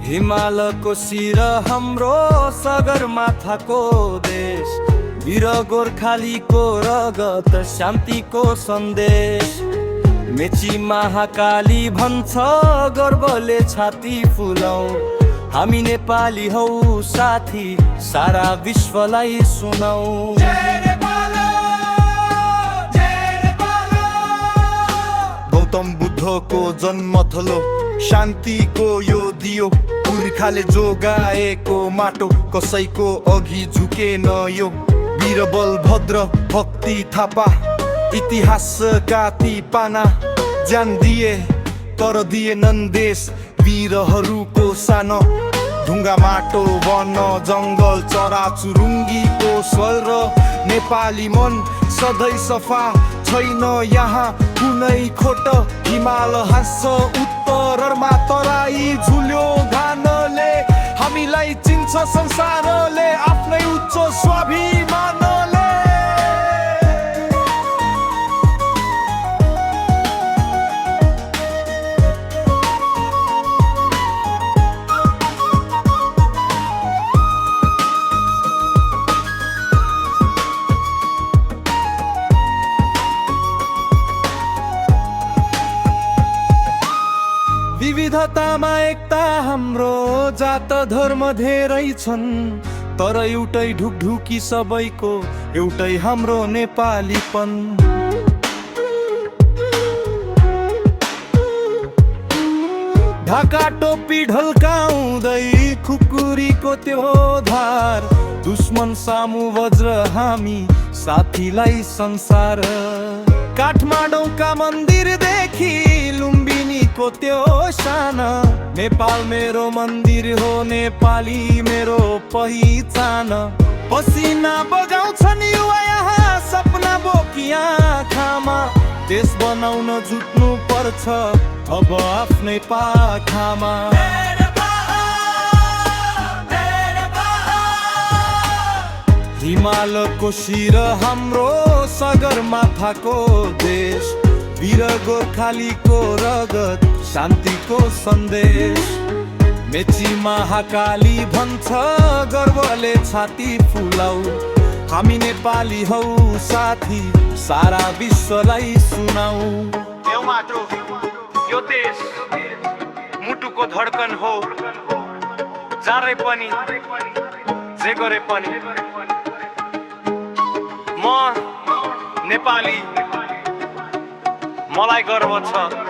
हिमालको शिर हाम्रो सगरमाथाको देश, वीर गोर्खालीको रगत शान्तिको सन्देश। मेची महाकाली भन्छ गर्वले छाती फुलाऊ, हामी नेपाली हौ साथी सारा विश्वलाई सुनाऊ। गौतम बुद्धको जन्म थलो शान्तिको यो दियो, पुर्खाले जोगाएको माटो कसैको अघि झुकेन यो। वीरबल भद्र भक्ति थापा इतिहासका ती पाना, ज्यान दिए तर दिएनन् देश वीरहरूको सानो। ढुङ्गा माटो वन जङ्गल चराचुरुङ्गीको स्वर, नेपाली मन सधैँ सफा छैन यहाँ कुनै खोट। हिमाल हाँस्छ उत्तरमा तराई झुल्यो घानले, हामीलाई चिन्छ संसारले आफ्नै उच्च स्वाभिमानले। विविधतामा एकता हाम्रो, जात धर्म धेरै छन् तर एउटै ढुकढुकी सबैको, एउटै हाम्रो नेपालीपन। ढाका टोपी ढल्काउँदै खुकुरीको त्यो धार, दुश्मन सामु वज्र हामी साथीलाई संसार। काठमाडौँका मन्दिरदेखि लुम्बिनीको त्यो शान, नेपाल मेरो मन्दिर हो नेपाली मेरो पहिचान। पसिना बगाउँछन् युवा यहाँ सपना बोकी आँखामा, देश बनाउन जुट्नु पर्छ अब आफ्नै पाखामा। हिमालको शिर हाम्रो सगरमाथाको देश, वीर गोर्खालीको रगत शान्तिको सन्देश। मेची महाकाली भन्छ गर्वले छाती फुलाऊ, हामी नेपाली हौ साथी सारा विश्वलाई सुनाऊ। यो माटो यो देश मुटुको धड्कन हो, जारे पनि जे गरे पनि म नेपाली, मलाई गर्व छ।